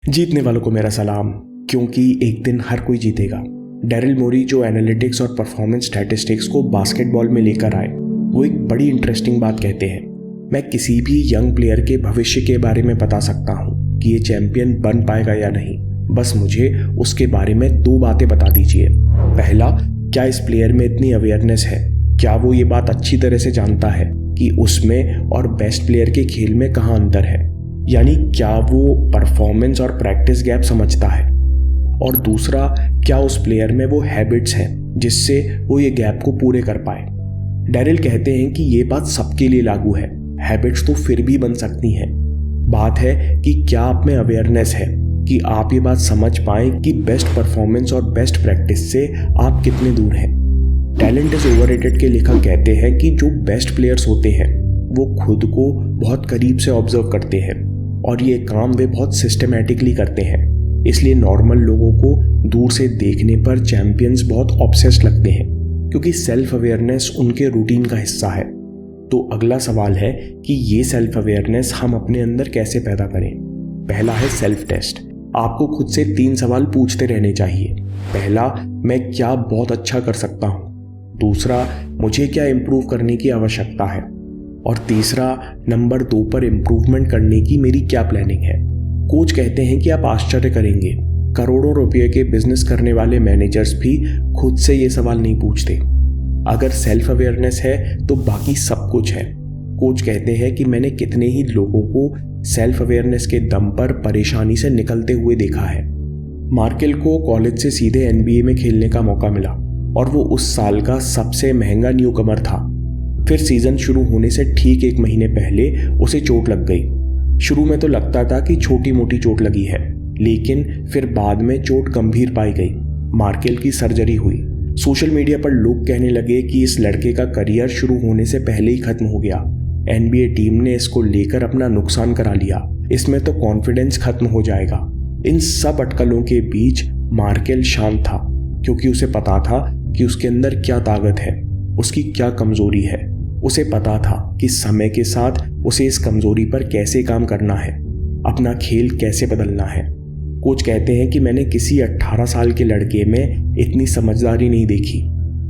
जीतने वालों को मेरा सलाम, क्योंकि एक दिन हर कोई जीतेगा। डैरिल मोरी जो एनालिटिक्स और परफॉर्मेंस स्टैटिस्टिक्स को बास्केटबॉल में लेकर आए, वो एक बड़ी इंटरेस्टिंग बात कहते हैं। मैं किसी भी यंग प्लेयर के भविष्य के बारे में बता सकता हूँ कि ये चैंपियन बन पाएगा या नहीं। बस मुझे उसके बारे में 2 बातें बता दीजिए। पहला, क्या इस प्लेयर में इतनी अवेयरनेस है? क्या वो ये बात अच्छी तरह से जानता है कि उसमें और बेस्ट प्लेयर के खेल में कहाँ अंतर है? यानी क्या वो परफॉर्मेंस और प्रैक्टिस गैप समझता है? और दूसरा, क्या उस प्लेयर में वो हैबिट्स हैं जिससे वो ये गैप को पूरे कर पाए? डैरिल कहते हैं कि ये बात सबके लिए लागू है। हैबिट्स तो फिर भी बन सकती हैं। बात है कि क्या आप में अवेयरनेस है कि आप ये बात समझ पाएं कि बेस्ट परफॉर्मेंस और बेस्ट प्रैक्टिस से आप कितने दूर हैं। टैलेंट इज ओवररेटेड के लेखक कहते हैं कि जो बेस्ट प्लेयर्स होते हैं वो खुद को बहुत करीब से ऑब्जर्व करते हैं और ये काम वे बहुत सिस्टमैटिकली करते हैं। इसलिए नॉर्मल लोगों को दूर से देखने पर चैंपियंस बहुत ऑब्सेस्ड लगते हैं, क्योंकि सेल्फ अवेयरनेस उनके रूटीन का हिस्सा है। तो अगला सवाल है कि ये सेल्फ अवेयरनेस हम अपने अंदर कैसे पैदा करें। पहला है सेल्फ टेस्ट। आपको खुद से 3 सवाल पूछते रहने चाहिए। पहला, मैं क्या बहुत अच्छा कर सकता हूँ? दूसरा, मुझे क्या इम्प्रूव करने की आवश्यकता है? और तीसरा, नंबर 2 पर इम्प्रूवमेंट करने की मेरी क्या प्लानिंग है? कोच कहते हैं कि आप आश्चर्य करेंगे, करोड़ों रुपए के बिजनेस करने वाले मैनेजर्स भी खुद से ये सवाल नहीं पूछते। अगर सेल्फ अवेयरनेस है तो बाकी सब कुछ है। कोच कहते हैं कि मैंने कितने ही लोगों को सेल्फ अवेयरनेस के दम पर परेशानी से निकलते हुए देखा है। मार्केल को कॉलेज से सीधे NBA में खेलने का मौका मिला और वो उस साल का सबसे महंगा न्यूकमर था। फिर सीजन शुरू होने से ठीक 1 महीने पहले उसे चोट लग गई। शुरू में तो लगता था कि छोटी मोटी चोट लगी है, लेकिन फिर बाद में चोट गंभीर पाई गई। मार्केल की सर्जरी हुई। सोशल मीडिया पर लोग कहने लगे कि इस लड़के का करियर शुरू होने से पहले ही खत्म हो गया। NBA टीम ने इसको लेकर अपना नुकसान करा लिया, इसमें तो कॉन्फिडेंस खत्म हो जाएगा। इन सब अटकलों के बीच मार्केल शांत था, क्योंकि उसे पता था कि उसके अंदर क्या ताकत है, उसकी क्या कमजोरी है। उसे पता था कि समय के साथ उसे इस कमजोरी पर कैसे काम करना है, अपना खेल कैसे बदलना है। कोच कहते हैं कि मैंने किसी 18 साल के लड़के में इतनी समझदारी नहीं देखी।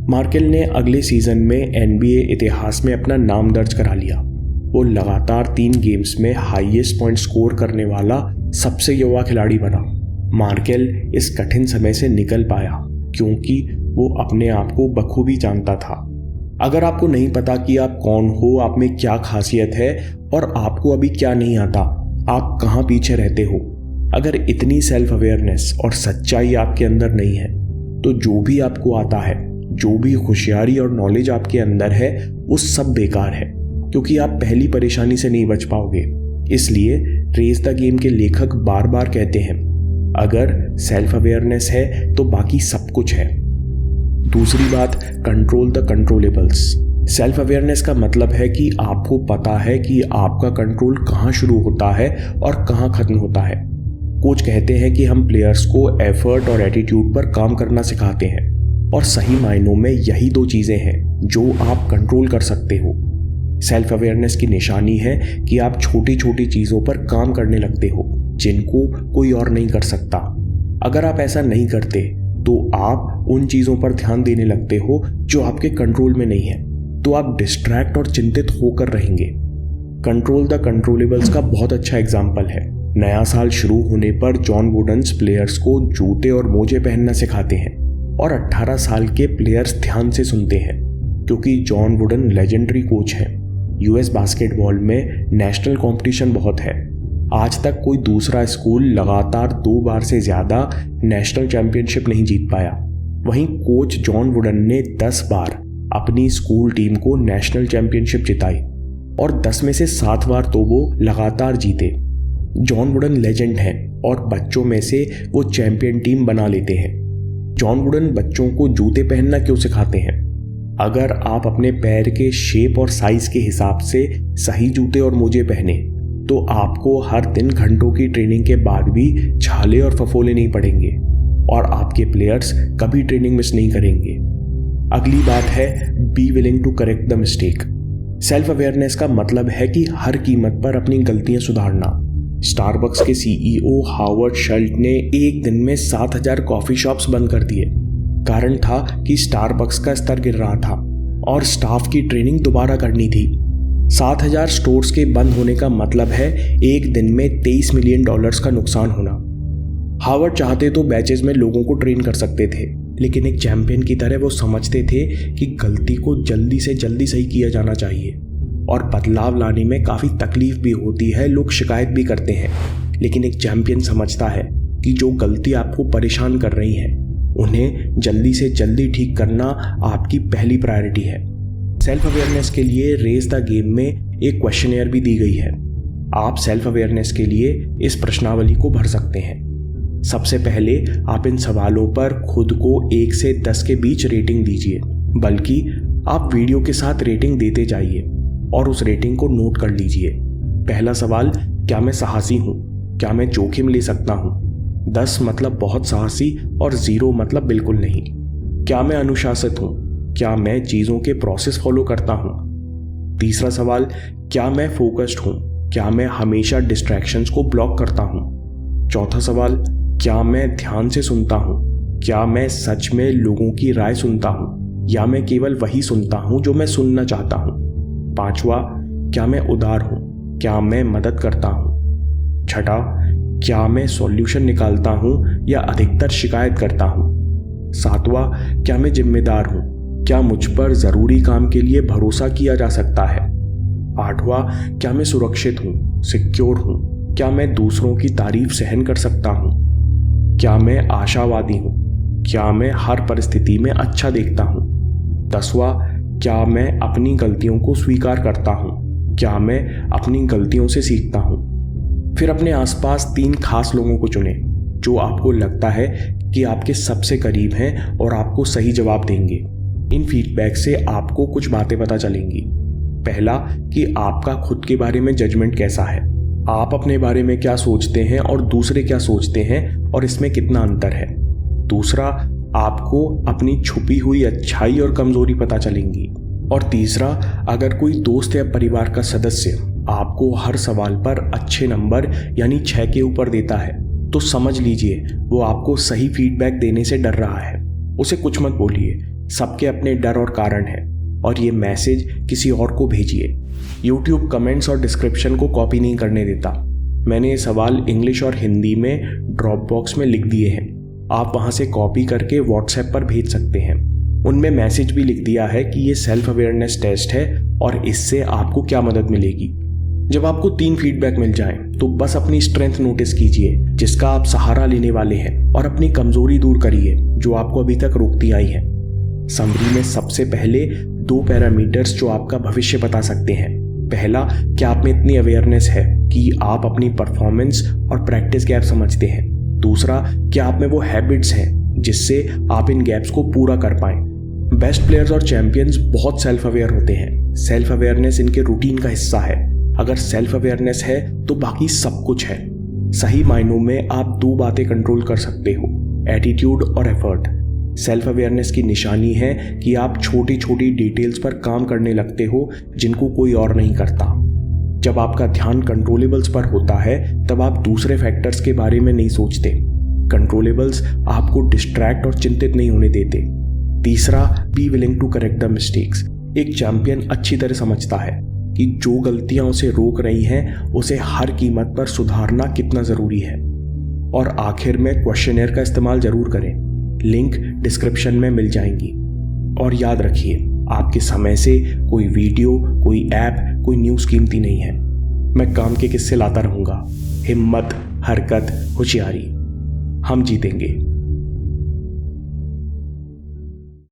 मार्केल ने अगले सीजन में NBA इतिहास में अपना नाम दर्ज करा लिया। वो लगातार 3 गेम्स में हाईएस्ट पॉइंट स्कोर करने वाला सबसे युवा खिलाड़ी बना। मार्केल इस कठिन समय से निकल पाया क्योंकि वो अपने आप को बखूबी जानता था। अगर आपको नहीं पता कि आप कौन हो, आप में क्या खासियत है और आपको अभी क्या नहीं आता, आप कहाँ पीछे रहते हो, अगर इतनी सेल्फ अवेयरनेस और सच्चाई आपके अंदर नहीं है, तो जो भी आपको आता है, जो भी होशियारी और नॉलेज आपके अंदर है, वो सब बेकार है, क्योंकि आप पहली परेशानी से नहीं बच पाओगे। इसलिए रेस द गेम के लेखक बार बार कहते हैं, अगर सेल्फ अवेयरनेस है तो बाकी सब कुछ है। दूसरी बात, control the controllables. Self awareness का मतलब है कि आपको पता है कि आपका कंट्रोल कहाँ शुरू होता है और कहाँ खत्म होता है। कोच कहते हैं कि हम प्लेयर्स को एफर्ट और एटीट्यूड पर काम करना सिखाते हैं, और सही मायनों में यही 2 चीजें हैं जो आप कंट्रोल कर सकते हो। सेल्फ अवेयरनेस की निशानी है कि आप छोटी छोटी चीजों पर काम करने लगते हो जिनको कोई और नहीं कर सकता। अगर आप ऐसा नहीं करते तो आप उन चीजों पर ध्यान देने लगते हो जो आपके कंट्रोल में नहीं है, तो आप डिस्ट्रैक्ट और चिंतित होकर रहेंगे। कंट्रोल द कंट्रोलेबल्स का बहुत अच्छा एग्जाम्पल है। नया साल शुरू होने पर जॉन वुडन्स प्लेयर्स को जूते और मोजे पहनना सिखाते हैं और 18 साल के प्लेयर्स ध्यान से सुनते हैं, क्योंकि जॉन वुडन लेजेंडरी कोच है। US बास्केटबॉल में नेशनल कंपटीशन बहुत है। आज तक कोई दूसरा स्कूल लगातार 2 बार से ज्यादा नेशनल चैंपियनशिप नहीं जीत पाया। वहीं कोच जॉन वुडन ने 10 बार अपनी स्कूल टीम को नेशनल चैंपियनशिप जिताई और 10 में से 7 बार तो वो लगातार जीते। जॉन वुडन लेजेंड हैं और बच्चों में से वो चैंपियन टीम बना लेते हैं। जॉन वुडन बच्चों को जूते पहनना क्यों सिखाते हैं? अगर आप अपने पैर के शेप और साइज के हिसाब से सही जूते और मोजे पहने तो आपको हर दिन घंटों की ट्रेनिंग के बाद भी छाले और फफोले नहीं पड़ेंगे और आपके प्लेयर्स कभी ट्रेनिंग मिस नहीं करेंगे। अगली बात है be willing to correct the mistake. Self awareness का मतलब है कि हर कीमत पर अपनी गलतियां सुधारना। स्टारबक्स के सीईओ हावर्ड शल्ट ने एक दिन में 7,000 कॉफी शॉप्स बंद कर दिए। कारण था कि स्टारबक्स का स्तर गिर रहा था और स्टाफ की ट्रेनिंग दोबारा करनी थी। 7,000 स्टोर्स के बंद होने का मतलब है एक दिन में $23 मिलियन का नुकसान होना। हावर्ड चाहते तो बैचेस में लोगों को ट्रेन कर सकते थे, लेकिन एक चैंपियन की तरह वो समझते थे कि गलती को जल्दी से जल्दी सही किया जाना चाहिए और बदलाव लाने में काफ़ी तकलीफ भी होती है, लोग शिकायत भी करते हैं, लेकिन एक चैंपियन समझता है कि जो गलती आपको परेशान कर रही है उन्हें जल्दी से जल्दी ठीक करना आपकी पहली प्रायोरिटी है। सेल्फ अवेयरनेस के लिए रेस द गेम में एक क्वेश्चनेयर भी दी गई है। आप सेल्फ अवेयरनेस के लिए इस प्रश्नावली को भर सकते हैं। सबसे पहले आप इन सवालों पर खुद को 1 से 10 के बीच रेटिंग दीजिए, बल्कि आप वीडियो के साथ रेटिंग देते जाइए और उस रेटिंग को नोट कर लीजिए। पहला सवाल, क्या मैं साहसी हूँ? क्या मैं जोखिम ले सकता हूँ? 10 मतलब बहुत साहसी और 0 मतलब बिल्कुल नहीं। क्या मैं अनुशासित हूँ? क्या मैं चीज़ों के प्रोसेस फॉलो करता हूँ? तीसरा सवाल, क्या मैं फोकस्ड हूँ? क्या मैं हमेशा डिस्ट्रैक्शंस को ब्लॉक करता हूँ? चौथा सवाल, क्या मैं ध्यान से सुनता हूँ? क्या मैं सच में लोगों की राय सुनता हूँ या मैं केवल वही सुनता हूँ जो मैं सुनना चाहता हूँ? पांचवा, क्या मैं उदार हूँ? क्या मैं मदद करता हूँ? छठा, क्या मैं सॉल्यूशन निकालता हूँ या अधिकतर शिकायत करता हूँ? सातवां, क्या मैं जिम्मेदार हूँ? क्या मुझ पर ज़रूरी काम के लिए भरोसा किया जा सकता है? आठवां, क्या मैं सुरक्षित हूँ, सिक्योर हूँ? क्या मैं दूसरों की तारीफ सहन कर सकता हूँ? क्या मैं आशावादी हूँ? क्या मैं हर परिस्थिति में अच्छा देखता हूँ? 10वां, क्या मैं अपनी गलतियों को स्वीकार करता हूँ? क्या मैं अपनी गलतियों से सीखता हूँ? फिर अपने आसपास 3 खास लोगों को चुनें जो आपको लगता है कि आपके सबसे करीब हैं और आपको सही जवाब देंगे। इन फीडबैक से आपको कुछ बातें पता चलेंगी। पहला, कि आपका खुद के बारे में जजमेंट कैसा है। आप अपने बारे में क्या सोचते हैं और दूसरे क्या सोचते हैं और इसमें कितना अंतर है। दूसरा, आपको अपनी छुपी हुई अच्छाई और कमजोरी पता चलेंगी। और तीसरा, अगर कोई दोस्त या परिवार का सदस्य आपको हर सवाल पर अच्छे नंबर यानी 6 के ऊपर देता है तो समझ लीजिए वो आपको सही फीडबैक देने से डर रहा है। उसे कुछ मत बोलिए, सबके अपने डर और कारण है और ये मैसेज किसी और को भेजिए। YouTube कमेंट्स और डिस्क्रिप्शन को कॉपी नहीं करने देता। मैंने ये सवाल इंग्लिश और हिंदी में ड्रॉप बॉक्स में लिख दिए हैं, आप वहाँ से कॉपी करके व्हाट्सएप पर भेज सकते हैं। उनमें मैसेज भी लिख दिया है कि ये सेल्फ अवेयरनेस टेस्ट है और इससे आपको क्या मदद मिलेगी। जब आपको 3 फीडबैक मिल जाएं, तो बस अपनी स्ट्रेंथ नोटिस कीजिए जिसका आप सहारा लेने वाले हैं और अपनी कमजोरी दूर करिए जो आपको अभी तक रोकती आई है। समरी में सबसे पहले 2 पैरामीटर्स जो आपका भविष्य बता सकते हैं। पहला, क्या आप में इतनी अवेयरनेस है कि आप अपनी परफॉर्मेंस और प्रैक्टिस गैप समझते हैं। दूसरा, क्या आप में वो हैबिट्स हैं जिससे आप इन गैप्स को पूरा कर पाएं। बेस्ट प्लेयर्स और चैंपियंस बहुत सेल्फ अवेयर होते हैं। सेल्फ अवेयरनेस इनके रूटीन का हिस्सा है। अगर सेल्फ अवेयरनेस है तो बाकी सब कुछ है। सही मायनों में आप 2 बातें कंट्रोल कर सकते हो, एटीट्यूड और एफर्ट। सेल्फ अवेयरनेस की निशानी है कि आप छोटी छोटी डिटेल्स पर काम करने लगते हो जिनको कोई और नहीं करता। जब आपका ध्यान कंट्रोलेबल्स पर होता है तब आप दूसरे फैक्टर्स के बारे में नहीं सोचते। कंट्रोलेबल्स आपको डिस्ट्रैक्ट और चिंतित नहीं होने देते। तीसरा, be willing to correct the mistakes. एक चैंपियन अच्छी तरह समझता है कि जो गलतियां उसे रोक रही हैं उसे हर कीमत पर सुधारना कितना ज़रूरी है। और आखिर में क्वेश्चनेयर का इस्तेमाल ज़रूर करें, लिंक डिस्क्रिप्शन में मिल जाएंगी। और याद रखिए, आपके समय से कोई वीडियो, कोई ऐप, कोई न्यूज़ कीमती नहीं है। मैं काम के किस्से लाता रहूँगा। हिम्मत, हरकत, होशियारी, हम जीतेंगे।